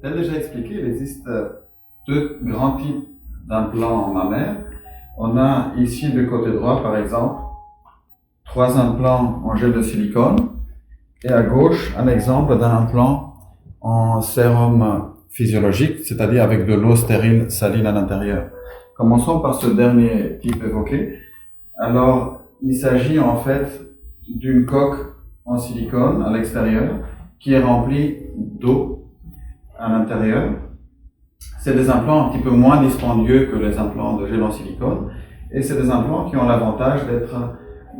Tel déjà expliqué, il existe deux grands types d'implants mammaires. On a ici du côté droit, par exemple, 3 implants en gel de silicone et à gauche, un exemple d'un implant en sérum physiologique, c'est-à-dire avec de l'eau stérile saline à l'intérieur. Commençons par ce dernier type évoqué. Alors, il s'agit en fait d'une coque en silicone à l'extérieur qui est remplie d'eau à l'intérieur. C'est des implants un petit peu moins dispendieux que les implants de gel en silicone et c'est des implants qui ont l'avantage d'être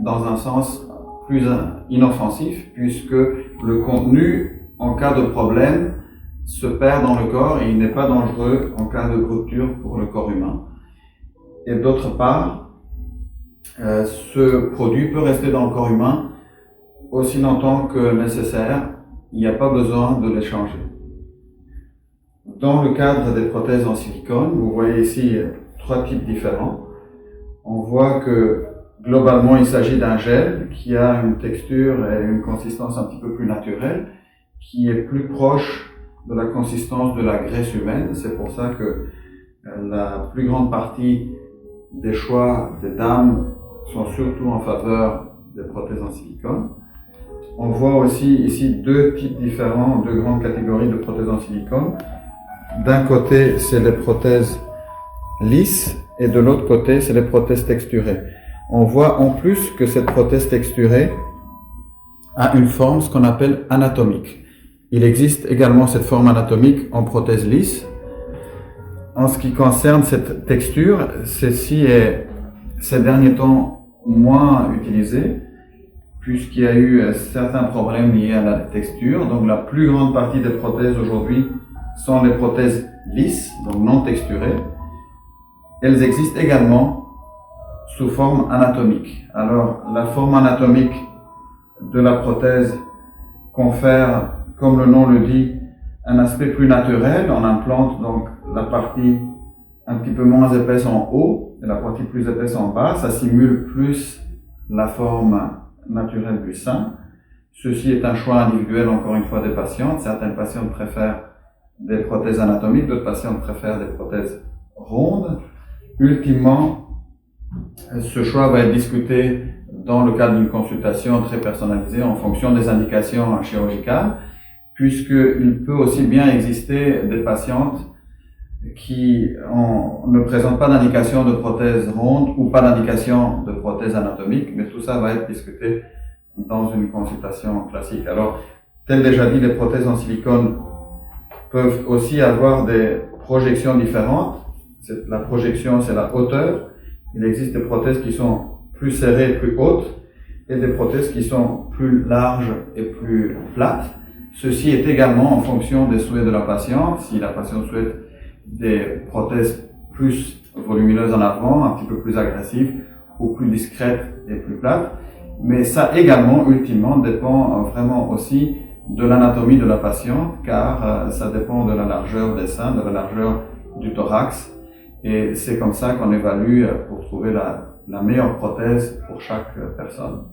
dans un sens plus inoffensif puisque le contenu en cas de problème se perd dans le corps et il n'est pas dangereux en cas de rupture pour le corps humain. Et d'autre part, ce produit peut rester dans le corps humain aussi longtemps que nécessaire, il n'y a pas besoin de l'échanger. Dans le cadre des prothèses en silicone, vous voyez ici 3 types différents. On voit que globalement il s'agit d'un gel qui a une texture et une consistance un petit peu plus naturelle, qui est plus proche de la consistance de la graisse humaine. C'est pour ça que la plus grande partie des choix des dames sont surtout en faveur des prothèses en silicone. On voit aussi ici 2 types différents, 2 grandes catégories de prothèses en silicone. D'un côté, c'est les prothèses lisses et de l'autre côté, c'est les prothèses texturées. On voit en plus que cette prothèse texturée a une forme, ce qu'on appelle anatomique. Il existe également cette forme anatomique en prothèse lisse. En ce qui concerne cette texture, celle-ci est ces derniers temps moins utilisée puisqu'il y a eu certains problèmes liés à la texture. Donc la plus grande partie des prothèses aujourd'hui sont les prothèses lisses, donc non texturées. Elles existent également sous forme anatomique. Alors la forme anatomique de la prothèse confère, comme le nom le dit, un aspect plus naturel. On implante donc la partie un petit peu moins épaisse en haut et la partie plus épaisse en bas. Ça simule plus la forme naturelle du sein. Ceci est un choix individuel, encore une fois, des patientes. Certaines patientes préfèrent des prothèses anatomiques, d'autres patientes préfèrent des prothèses rondes. Ultimement, ce choix va être discuté dans le cadre d'une consultation très personnalisée en fonction des indications chirurgicales, puisqu'il peut aussi bien exister des patientes qui ne présentent pas d'indication de prothèse ronde ou pas d'indication de prothèse anatomique, mais tout ça va être discuté dans une consultation classique. Alors, tel déjà dit, les prothèses en silicone peuvent aussi avoir des projections différentes. La projection, c'est la hauteur. Il existe des prothèses qui sont plus serrées, plus hautes, et des prothèses qui sont plus larges et plus plates. Ceci est également en fonction des souhaits de la patiente. Si la patiente souhaite des prothèses plus volumineuses en avant, un petit peu plus agressives, ou plus discrètes et plus plates. Mais ça également, ultimement, dépend vraiment aussi de l'anatomie de la patiente, car ça dépend de la largeur des seins, de la largeur du thorax. Et c'est comme ça qu'on évalue pour trouver la meilleure prothèse pour chaque personne.